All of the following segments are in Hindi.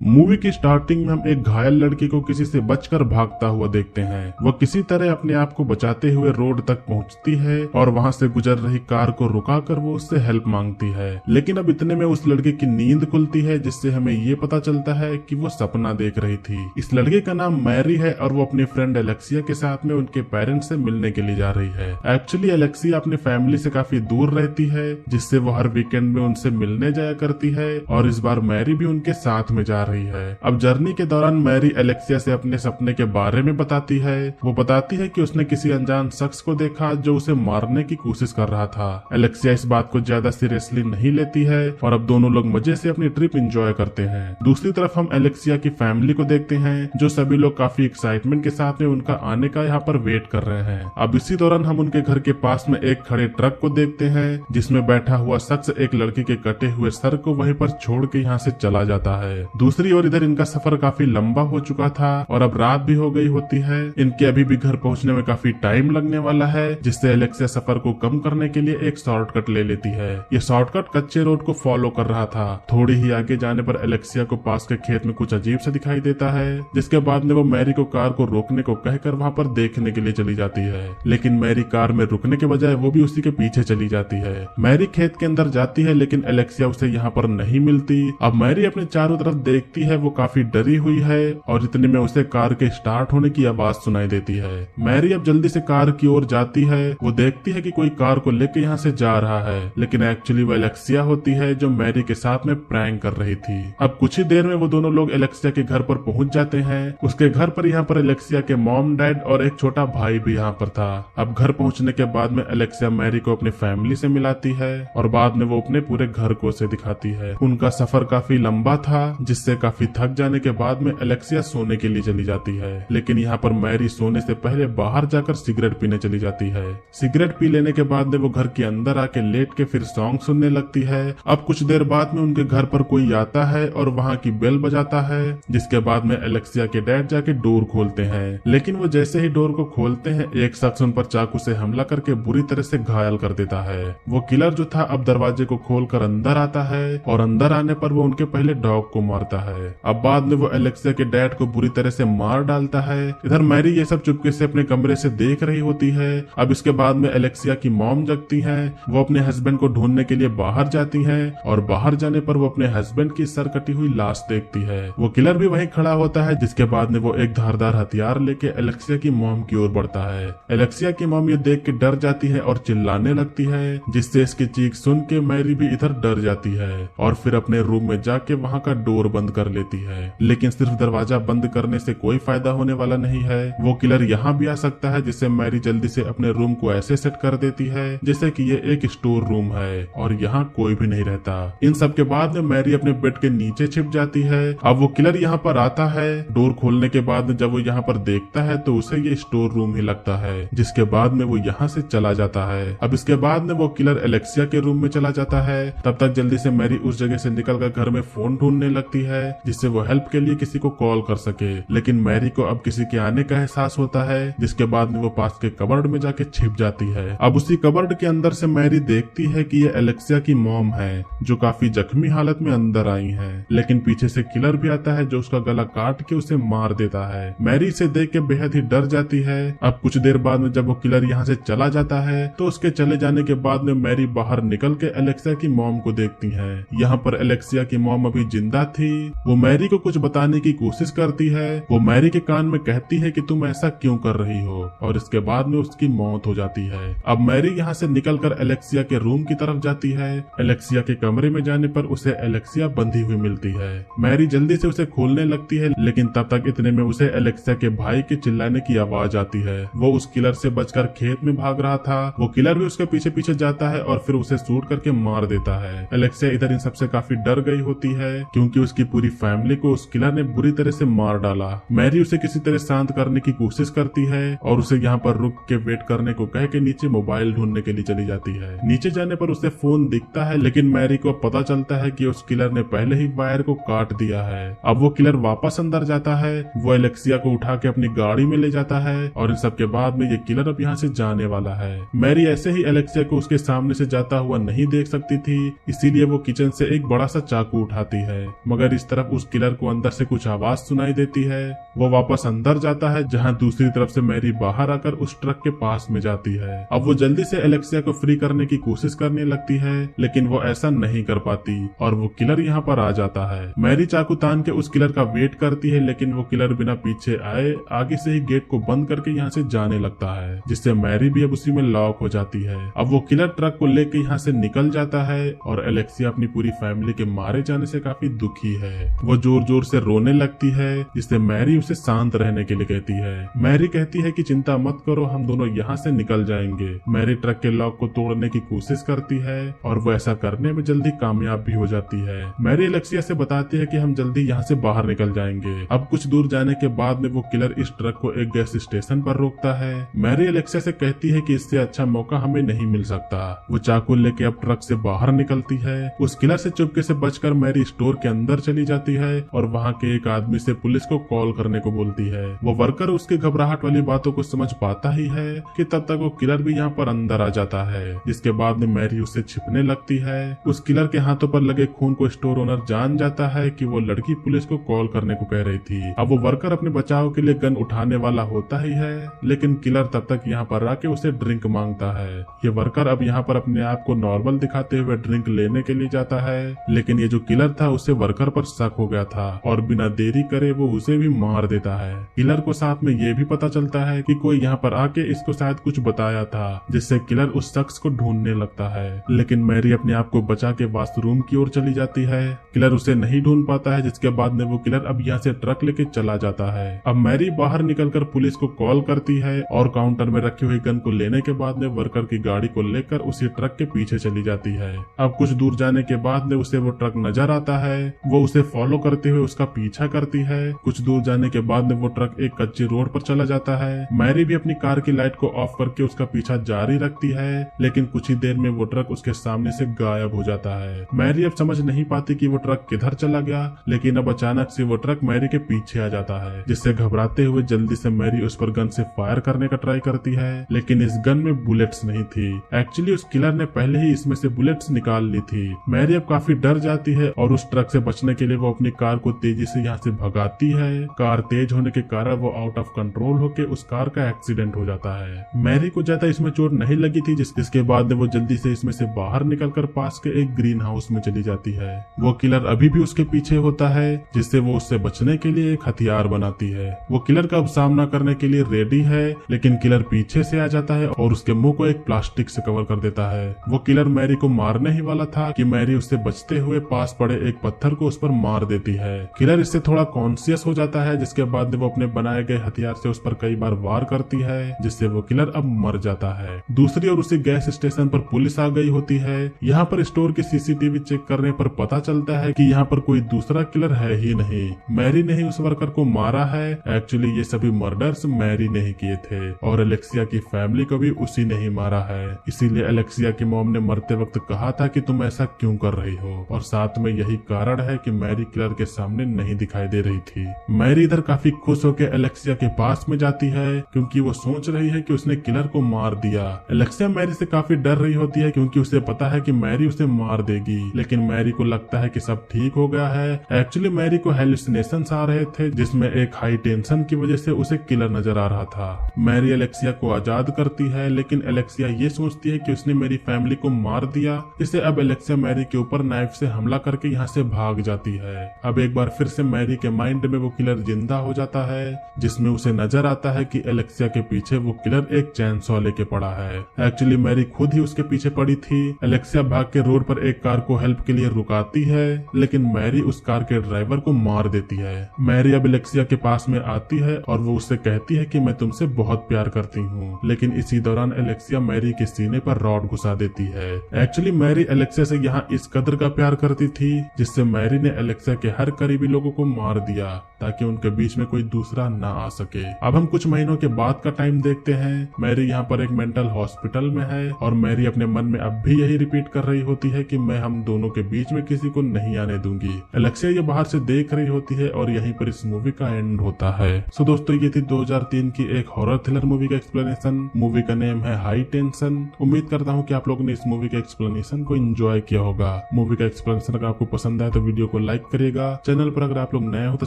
मूवी की स्टार्टिंग में हम एक घायल लड़की को किसी से बचकर भागता हुआ देखते हैं। वह किसी तरह अपने आप को बचाते हुए रोड तक पहुंचती है और वहां से गुजर रही कार को रुकाकर वो उससे हेल्प मांगती है। लेकिन अब इतने में उस लड़के की नींद खुलती है, जिससे हमें ये पता चलता है कि वो सपना देख रही थी। इस लड़के का नाम मैरी है और वो अपनी फ्रेंड एलेक्सिया के साथ में उनके पेरेंट्स से मिलने के लिए जा रही है। एक्चुअली एलेक्सिया अपनी फैमिली से काफी दूर रहती है, जिससे वो हर वीकेंड में उनसे मिलने जाया करती है और इस बार मैरी भी उनके साथ में जा रही है। अब जर्नी के दौरान मैरी एलेक्सिया से अपने सपने के बारे में बताती है। वो बताती है कि उसने किसी अनजान शख्स को देखा जो उसे मारने की कोशिश कर रहा था। एलेक्सिया इस बात को ज्यादा सीरियसली नहीं लेती है और अब दोनों लोग मजे से अपनी ट्रिप एंजॉय करते हैं। दूसरी तरफ हम एलेक्सिया की फैमिली को देखते हैं, जो सभी लोग काफी एक्साइटमेंट के साथ में उनका आने का यहाँ पर वेट कर रहे हैं। अब इसी दौरान हम उनके घर के पास में एक खड़े ट्रक को देखते हैं, जिसमें बैठा हुआ शख्स एक लड़की के कटे हुए सर को वहीं पर छोड़ के यहाँ से चला जाता है। दूसरी ओर इधर इनका सफर काफी लंबा हो चुका था और अब रात भी हो गई होती है। इनके अभी भी घर पहुंचने में काफी टाइम लगने वाला है, जिससे एलेक्सिया सफर को कम करने के लिए एक शॉर्टकट ले लेती है। ये शॉर्टकट कच्चे रोड को फॉलो कर रहा था। थोड़ी ही आगे जाने पर एलेक्सिया को पास के खेत में कुछ अजीब सा दिखाई देता है, जिसके बाद में वो मैरी को कार को रोकने को कहकर वहाँ पर देखने के लिए चली जाती है। लेकिन मैरी कार में रुकने के बजाय वो भी उसी के पीछे चली जाती है। मैरी खेत के अंदर जाती है, लेकिन एलेक्सिया उसे यहाँ पर नहीं मिलती। अब मैरी अपने चारों तरफ देखती है, वो काफी डरी हुई है और इतने में उसे कार के स्टार्ट होने की आवाज सुनाई देती है। मैरी अब जल्दी से कार की ओर जाती है। वो देखती है कि कोई कार को लेकर यहाँ से जा रहा है, लेकिन एक्चुअली वो एलेक्सिया होती है जो मैरी के साथ में प्रैंक कर रही थी। अब कुछ ही देर में वो दोनों लोग एलेक्सिया के घर पर पहुंच जाते हैं। उसके घर पर यहाँ पर एलेक्सिया के मॉम, डैड और एक छोटा भाई भी यहाँ पर था। अब घर पहुंचने के बाद में एलेक्सिया मैरी को अपनी फैमिली से मिलाती है और बाद में वो अपने पूरे घर को उसे दिखाती है। उनका सफर काफी लंबा था, जिससे काफी थक जाने के बाद में एलेक्सिया सोने के लिए चली जाती है। लेकिन यहाँ पर मैरी सोने से पहले बाहर जाकर सिगरेट पीने चली जाती है। सिगरेट पी लेने के बाद में वो घर के अंदर आके लेट के फिर सॉन्ग सुनने लगती है। अब कुछ देर बाद में उनके घर पर कोई आता है और वहाँ की बेल बजाता है, जिसके बाद में एलेक्सिया के डैड जाके डोर खोलते हैं। लेकिन वो जैसे ही डोर को खोलते हैं, एक शख्स उन पर चाकू से हमला करके बुरी तरह से घायल कर देता है। वो किलर जो था अब दरवाजे को खोलकर अंदर आता है और अंदर आने पर वो उनके पहले डॉग को मारता है। अब बाद में वो एलेक्सिया के डैड को बुरी तरह से मार डालता है। इधर मैरी ये सब चुपके से अपने कमरे से देख रही होती है। अब इसके बाद में एलेक्सिया की मॉम जगती है। वो अपने हस्बैंड को ढूंढने के लिए बाहर जाती है और बाहर जाने पर वो अपने हस्बैंड की सर कटी हुई लाश देखती है। वो किलर भी वहीं खड़ा होता है, जिसके बाद में वो एक धारदार हथियार लेके एलेक्सिया की मॉम की ओर बढ़ता है। एलेक्सिया की मॉम ये देख के डर जाती है और चिल्लाने लगती है, जिससे इसकी चीख सुन के मैरी भी इधर डर जाती है और फिर अपने रूम में जाके वहाँ का डोर बंद कर लेती है। लेकिन सिर्फ दरवाजा बंद करने से कोई फायदा होने वाला नहीं है। वो किलर यहाँ भी आ सकता है, जिससे मैरी जल्दी से अपने रूम को ऐसे सेट कर देती है जैसे कि ये एक स्टोर रूम है और यहाँ कोई भी नहीं रहता। इन सब के बाद में मैरी अपने बेड के नीचे छिप जाती है। अब वो किलर यहाँ पर आता है। डोर खोलने के बाद जब वो यहाँ पर देखता है तो उसे ये स्टोर रूम ही लगता है, जिसके बाद में वो यहाँ से चला जाता है। अब इसके बाद में वो किलर एलेक्सिया के रूम में चला जाता है। तब तक जल्दी से मैरी उस जगह से निकलकर घर में फोन ढूंढने लगती है, जिससे वो हेल्प के लिए किसी को कॉल कर सके। लेकिन मैरी को अब किसी के आने का एहसास होता है, जिसके बाद में वो पास के कबर्ड में जाके छिप जाती है। अब उसी कबर्ड के अंदर से मैरी देखती है कि ये एलेक्सिया की मॉम है, जो काफी जख्मी हालत में अंदर आई है। लेकिन पीछे से किलर भी आता है, जो उसका गला काट के उसे मार देता है। मैरी इसे देख के बेहद ही डर जाती है। अब कुछ देर बाद में जब वो किलर यहाँ से चला जाता है, तो उसके चले जाने के बाद में मैरी बाहर निकल के एलेक्सिया की मॉम को देखती है। यहाँ पर एलेक्सिया की मॉम अभी जिंदा थी। वो मैरी को कुछ बताने की कोशिश करती है। वो मैरी के कान में कहती है कि तुम ऐसा क्यों कर रही हो, और इसके बाद में उसकी मौत हो जाती है। अब मैरी यहाँ से निकलकर एलेक्सिया के रूम की तरफ जाती है। एलेक्सिया के कमरे में जाने पर उसे एलेक्सिया बंधी हुई मिलती है। मैरी जल्दी से उसे खोलने लगती है, लेकिन तब तक इतने में उसे एलेक्सिया के भाई के चिल्लाने की आवाज आती है। वो उस किलर से बचकर खेत में भाग रहा था। वो किलर भी उसके पीछे पीछे जाता है और फिर उसे शूट करके मार देता है। एलेक्सिया इधर इन सबसे काफी डर गई होती है, क्योंकि उसकी पूरी फैमिली को उस किलर ने बुरी तरह से मार डाला। मैरी उसे किसी तरह शांत करने की कोशिश करती है और उसे यहाँ पर रुक के वेट करने को कह के नीचे मोबाइल ढूंढने के लिए चली जाती है। नीचे जाने पर उसे फोन दिखता है, लेकिन मैरी को पता चलता है कि उस किलर ने पहले ही वायर को काट दिया है। अब वो किलर वापस अंदर जाता है। वो एलेक्सिया को उठा के अपनी गाड़ी में ले जाता है और इन सब के बाद में ये किलर अब यहाँ से जाने वाला है। मैरी ऐसे ही एलेक्सिया को उसके सामने से जाता हुआ नहीं देख सकती थी, इसीलिए वो किचन से एक बड़ा सा चाकू उठाती है। मगर इस तरफ तरफ उस किलर को अंदर से कुछ आवाज सुनाई देती है। वो वापस अंदर जाता है, जहाँ दूसरी तरफ से मैरी बाहर आकर उस ट्रक के पास में जाती है। अब वो जल्दी से एलेक्सिया को फ्री करने की कोशिश करने लगती है, लेकिन वो ऐसा नहीं कर पाती और वो किलर यहाँ पर आ जाता है। मैरी चाकू तान के उस किलर का वेट करती है, लेकिन वो किलर बिना पीछे आए आगे से ही गेट को बंद करके यहाँ से जाने लगता है, जिससे मैरी भी अब उसी में लॉक हो जाती है। अब वो किलर ट्रक को लेके यहाँ से निकल जाता है और एलेक्सिया अपनी पूरी फैमिली के मारे जाने से काफी दुखी है। वो जोर जोर से रोने लगती है, जिससे मैरी उसे शांत रहने के लिए कहती है। मैरी कहती है कि चिंता मत करो, हम दोनों यहाँ से निकल जाएंगे। मैरी ट्रक के लॉक को तोड़ने की कोशिश करती है और वो ऐसा करने में जल्दी कामयाब भी हो जाती है। मैरी एलेक्सिया से बताती है कि हम जल्दी यहाँ से बाहर निकल जाएंगे। अब कुछ दूर जाने के बाद में वो किलर इस ट्रक को एक गैस स्टेशन पर रोकता है। मैरी एलेक्सिया से कहती है कि इससे अच्छा मौका हमें नहीं मिल सकता। वो चाकू लेके अब ट्रक से बाहर निकलती है। उस किलर से चुपके से बचकर मैरी स्टोर के अंदर चली जाती है और वहाँ के एक आदमी से पुलिस को कॉल करने को बोलती है। वो वर्कर उसकी घबराहट वाली बातों को समझ पाता ही है कि तब तक वो किलर भी यहाँ पर अंदर आ जाता है, जिसके बाद में मैरी उससे छिपने लगती है। उस किलर के हाथों पर लगे खून को स्टोर ओनर जान जाता है कि वो लड़की पुलिस को कॉल करने को कह रही थी। अब वो वर्कर अपने बचाव के लिए गन उठाने वाला होता ही है, लेकिन किलर तब तक यहाँ पर आके उसे ड्रिंक मांगता है। ये वर्कर अब यहाँ पर अपने आप को नॉर्मल दिखाते हुए ड्रिंक लेने के लिए जाता है, लेकिन ये जो किलर था उसे वर्कर पर शक हो गया था और बिना देरी करे वो उसे भी मार देता है। किलर को साथ में ये भी पता चलता है कि कोई यहाँ पर आके इसको शायद कुछ बताया था, जिससे किलर उस शख्स को ढूंढने लगता है। लेकिन मैरी अपने आप को बचा के वाशरूम की ओर चली जाती है। किलर उसे नहीं ढूंढ पाता है, जिसके बाद में वो किलर अब यहाँ से ट्रक लेके चला जाता है। अब मैरी बाहर निकलकर पुलिस को कॉल करती है और काउंटर में रखी हुई गन को लेने के बाद में वर्कर की गाड़ी को लेकर उसी ट्रक के पीछे चली जाती है। अब कुछ दूर जाने के बाद में उसे वो ट्रक नजर आता है। वो उसे फॉलो करते हुए उसका पीछा करती है। कुछ दूर जाने के बाद में वो ट्रक एक कच्ची रोड पर चला जाता है। मैरी भी अपनी कार की लाइट को ऑफ करके उसका पीछा जारी रखती है, लेकिन कुछ ही देर में वो ट्रक उसके सामने से गायब हो जाता है। मैरी अब समझ नहीं पाती कि वो ट्रक किधर चला गया, लेकिन अब अचानक से वो ट्रक मैरी के पीछे आ जाता है, जिससे घबराते हुए जल्दी से मैरी उस पर गन से फायर करने का ट्राई करती है, लेकिन इस गन में बुलेट्स नहीं थी। एक्चुअली उस किलर ने पहले ही इसमें से बुलेट्स निकाल ली थी। मैरी अब काफी डर जाती है और उस ट्रक से बचने के लिए वो अपनी कार को तेजी से यहाँ से भगाती है। कार तेज होने के कारण वो आउट ऑफ कंट्रोल होके उस कार का एक्सीडेंट हो जाता है। मैरी को ज्यादा इसमें चोट नहीं लगी थी, जिसके बाद वो जल्दी से इसमें से बाहर निकलकर पास के एक ग्रीन हाउस में चली जाती है। वो किलर अभी भी उसके पीछे होता है, जिससे वो उससे बचने के लिए एक हथियार बनाती है। वो किलर का अब सामना करने के लिए रेडी है, लेकिन किलर पीछे से आ जाता है और उसके मुंह को एक प्लास्टिक से कवर कर देता है। वो किलर मैरी को मारने ही वाला था कि मैरी उससे बचते हुए पास पड़े एक पत्थर को उस पर मार देती है। किलर इससे थोड़ा कॉन्शियस हो जाता है, जिसके बाद वो अपने बनाए गए हथियार से उस पर कई बार वार करती है, जिससे वो किलर अब मर जाता है। दूसरी ओर उसी गैस स्टेशन पर पुलिस आ गई होती है। यहाँ पर स्टोर की सीसीटीवी चेक करने पर पता चलता है कि यहाँ पर कोई दूसरा किलर है ही नहीं। मैरी ने ही उस वर्कर को मारा है। एक्चुअली ये सभी मर्डर्स मैरी ने ही किए थे और एलेक्सिया की फैमिली को भी उसी ने ही मारा है। इसीलिए एलेक्सिया की मॉम ने मरते वक्त कहा था कि तुम ऐसा क्यों कर रही हो, और साथ में यही कारण है कि मैरी किलर के सामने नहीं दिखाई दे रही थी। मैरी इधर काफी खुश होकर एलेक्सिया के पास में जाती है, क्योंकि वो सोच रही है कि उसने किलर को मार दिया। एलेक्सिया मैरी से काफी डर रही होती है, क्योंकि उसे पता है कि मैरी उसे मार देगी, लेकिन मैरी को लगता है कि सब ठीक हो गया है। एक्चुअली मैरी को हेलुसिनेशंस आ रहे थे, जिसमें एक हाई टेंशन की वजह से उसे किलर नजर आ रहा था। मैरी एलेक्सिया को आजाद करती है, लेकिन एलेक्सिया ये सोचती है कि उसने मेरी फैमिली को मार दिया, इससे अब एलेक्सिया मैरी के ऊपर नाइफ से हमला करके यहाँ से भाग जाती है। अब एक बार फिर से मैरी के माइंड में वो किलर जिंदा हो जाता है, जिसमें उसे नजर आता है कि एलेक्सिया के पीछे वो किलर एक चैन सॉ लेके पड़ा है। एक्चुअली मैरी खुद ही उसके पीछे पड़ी थी। एलेक्सिया भाग के रोड पर एक कार को हेल्प के लिए रुकाती है, लेकिन मैरी उस कार के ड्राइवर को मार देती है। मैरी अब एलेक्सिया के पास में आती है और वो उससे कहती है कि मैं तुमसे बहुत प्यार करती हूँ, लेकिन इसी दौरान एलेक्सिया मैरी के सीने पर रॉड घुसा देती है। एक्चुअली मैरी एलेक्सिया से यहाँ इस कदर का प्यार करती थी, जिससे मैरी ने एलेक्सिया के हर करीबी लोगों को मार दिया। ताकि उनके बीच में कोई दूसरा ना आ सके। अब हम कुछ महीनों के बाद का टाइम देखते हैं। मैरी यहाँ पर एक मेंटल हॉस्पिटल में है और मैरी अपने मन में अब भी यही रिपीट कर रही होती है कि मैं हम दोनों के बीच में किसी को नहीं आने दूंगी। एलेक्सिया ये बाहर से देख रही होती है और यहीं पर इस मूवी का एंड होता है। सो दोस्तों, ये थी 2003 की एक हॉरर थ्रिलर मूवी का एक्सप्लेनेशन। मूवी का नेम है हाई टेंशन। उम्मीद करता हूँ कि आप लोगों ने इस मूवी के एक्सप्लेनेशन को एंजॉय किया होगा। मूवी का एक्सप्लेनेशन अगर आपको पसंद आए तो वीडियो को लाइक करिएगा। चैनल पर अगर आप लोग नए हो तो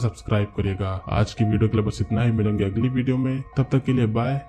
सब्सक्राइब करिएगा। आज की वीडियो के लिए बस इतना ही। मिलेंगे अगली वीडियो में, तब तक के लिए बाय।